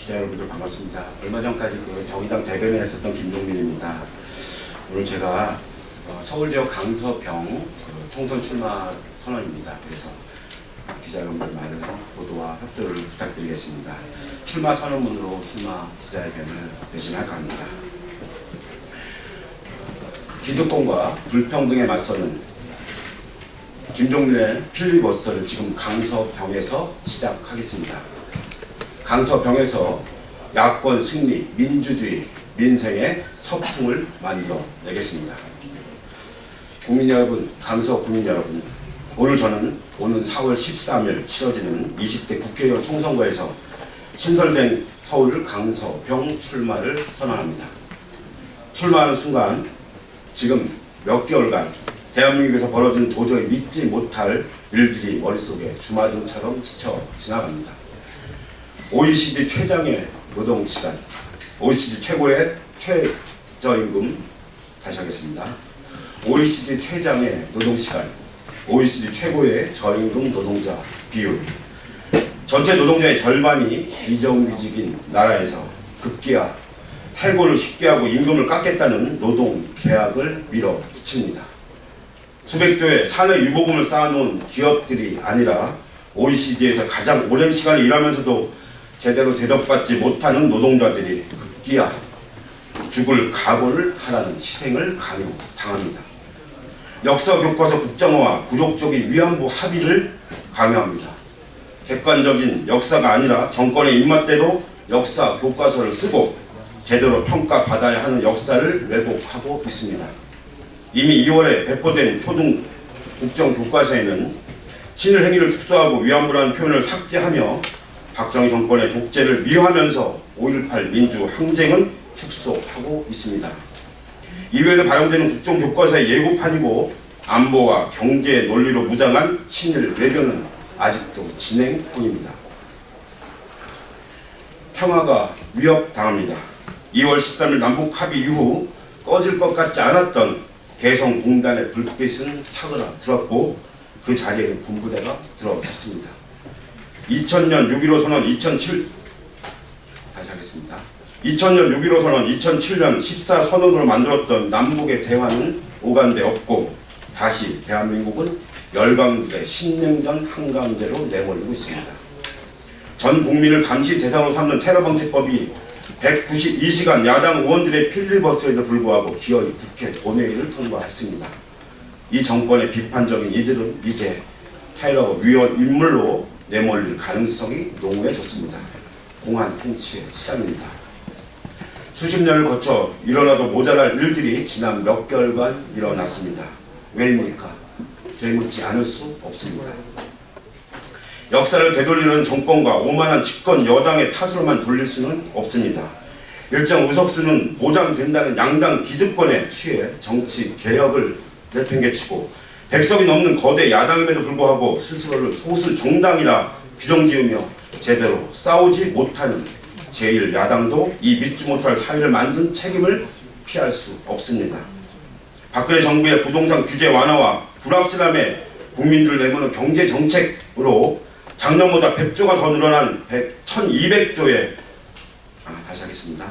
기자 여러분들 반갑습니다. 얼마 전까지 정의당 대변인을 했었던 김종민입니다. 오늘 제가 서울지역 강서병 총선 출마 선언입니다. 그래서 기자 여러분들 많은 보도와 협조를 부탁드리겠습니다. 출마 선언문으로 출마 기자회견을 대신할까 합니다. 기득권과 불평등에 맞서는 김종민의 필리버스터를 지금 강서병에서 시작하겠습니다. 강서병에서 야권 승리, 민주주의, 민생의 서풍을 만들어내겠습니다. 국민 여러분, 강서 국민 여러분, 오늘 저는 오는 4월 13일 치러지는 20대 국회의원 총선거에서 신설된 서울 강서병 출마를 선언합니다. 출마하는 순간 지금 몇 개월간 대한민국에서 벌어진 도저히 믿지 못할 일들이 머릿속에 주마등처럼 스쳐 지나갑니다. OECD 최장의 노동시간, OECD 최고의 최저임금, 다시 하겠습니다. OECD 최장의 노동시간, OECD 최고의 저임금 노동자 비율, 전체 노동자의 절반이 비정규직인 나라에서 급기야 해고를 쉽게 하고 임금을 깎겠다는 노동 계약을 밀어붙입니다. 수백 조의 사내 유보금을 쌓아놓은 기업들이 아니라 OECD에서 가장 오랜 시간을 일하면서도 제대로 대접받지 못하는 노동자들이 급기야 죽을 각오를 하라는 희생을 강요당합니다. 역사 교과서 국정화와 굴욕적인 위안부 합의를 강요합니다. 객관적인 역사가 아니라 정권의 입맛대로 역사 교과서를 쓰고 제대로 평가받아야 하는 역사를 왜곡하고 있습니다. 이미 2월에 배포된 초등 국정 교과서에는 신을 행위를 축소하고 위안부라는 표현을 삭제하며 박정희 정권의 독재를 미화하면서 5.18 민주 항쟁은 축소하고 있습니다. 이외에도 발행되는 국정교과서의 예고판이고 안보와 경제 논리로 무장한 친일 외교는 아직도 진행 중입니다. 평화가 위협당합니다. 2월 13일 남북 합의 이후 꺼질 것 같지 않았던 개성공단의 불빛은 사그라들었고 그 자리에 군부대가 들어섰습니다. 2000년 6.15 선언, 2007년 2007년 14선언으로 만들었던 남북의 대화는 오간데 없고 다시 대한민국은 열강대 신냉전 한강대로 내몰리고 있습니다. 전 국민을 감시 대상으로 삼는 테러방지법이 192시간 야당 의원들의 필리버스터에도 불구하고 기어이 국회 본회의를 통과했습니다. 이 정권의 비판적인 이들은 이제 테러 위협 인물로 내몰릴 가능성이 농후해졌습니다. 공안 통치의 시작입니다. 수십 년을 거쳐 일어나도 모자랄 일들이 지난 몇 개월간 일어났습니다. 왜입니까? 되묻지 않을 수 없습니다. 역사를 되돌리는 정권과 오만한 집권 여당의 탓으로만 돌릴 수는 없습니다. 일정 의석수는 보장된다는 양당 기득권에 취해 정치 개혁을 내팽개치고 백석이 넘는 거대 야당임에도 불구하고 스스로를 소수 정당이라 규정지으며 제대로 싸우지 못하는 제1야당도 이 믿지 못할 사회를 만든 책임을 피할 수 없습니다. 박근혜 정부의 부동산 규제 완화와 불확실함에 국민들을 내모는 경제정책으로 작년보다 100조가 더 늘어난 1200조의 다시 하겠습니다.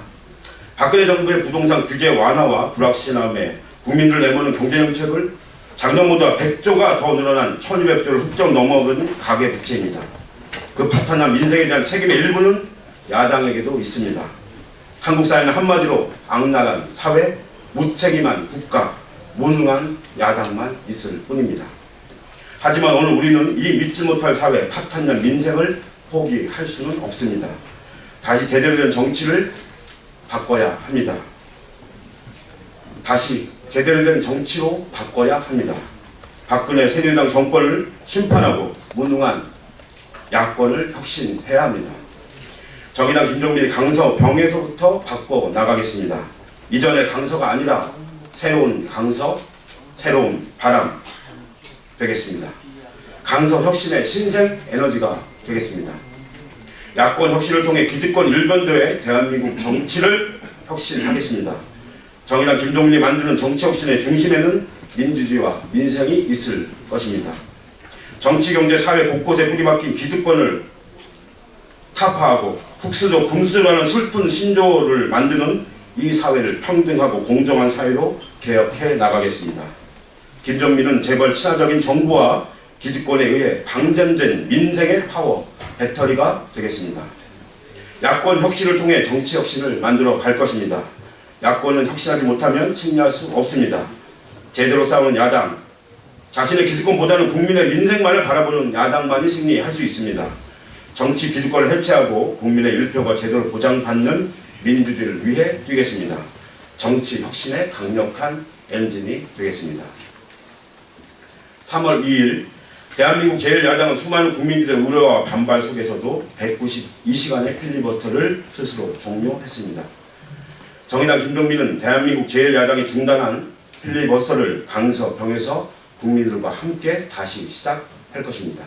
박근혜 정부의 부동산 규제 완화와 불확실함에 국민들을 내모는 경제정책을 작년보다 100조가 더 늘어난 1200조를 훌쩍 넘어버린 가계부채입니다. 그 파탄한 민생에 대한 책임의 일부는 야당에게도 있습니다. 한국 사회는 한마디로 악랄한 사회, 무책임한 국가, 무능한 야당만 있을 뿐입니다. 하지만 오늘 우리는 이 믿지 못할 사회, 파탄난 민생을 포기할 수는 없습니다. 다시 제대로 된 정치를 바꿔야 합니다. 다시 제대로 된 정치로 바꿔야 합니다. 박근혜 새누리당 정권을 심판하고 무능한 야권을 혁신해야 합니다. 정의당 김종민이 강서병에서부터 바꿔 나가겠습니다. 이전의 강서가 아니라 새로운 강서, 새로운 바람 되겠습니다. 강서 혁신의 신생 에너지가 되겠습니다. 야권 혁신을 통해 기득권 일변도의 대한민국 정치를 혁신하겠습니다. 정의당 김종민이 만드는 정치 혁신의 중심에는 민주주의와 민생이 있을 것입니다. 정치, 경제, 사회 곳곳에 뿌리박힌 기득권을 타파하고 국수도 금수라는 슬픈 신조를 만드는 이 사회를 평등하고 공정한 사회로 개혁해 나가겠습니다. 김종민은 재벌 친화적인 정부와 기득권에 의해 방전된 민생의 파워, 배터리가 되겠습니다. 야권 혁신을 통해 정치 혁신을 만들어 갈 것입니다. 야권은 혁신하지 못하면 승리할 수 없습니다. 제대로 싸우는 야당, 자신의 기득권보다는 국민의 민생만을 바라보는 야당만이 승리할 수 있습니다. 정치 기득권을 해체하고 국민의 일표가 제대로 보장받는 민주주의를 위해 뛰겠습니다. 정치 혁신의 강력한 엔진이 되겠습니다. 3월 2일 대한민국 제1야당은 수많은 국민들의 우려와 반발 속에서도 192시간의 필리버스터를 스스로 종료했습니다. 정의당 김종민은 대한민국 제1야당이 중단한 필리버스터를 강서병에서 국민들과 함께 다시 시작할 것입니다.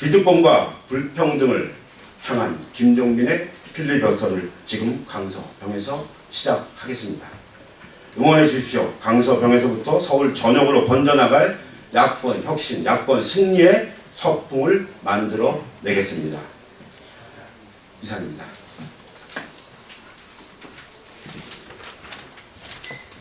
기득권과 불평등을 향한 김종민의 필리버스터를 지금 강서병에서 시작하겠습니다. 응원해 주십시오. 강서병에서부터 서울 전역으로 번져나갈 야권 혁신, 야권 승리의 서풍을 만들어 내겠습니다. 이상입니다.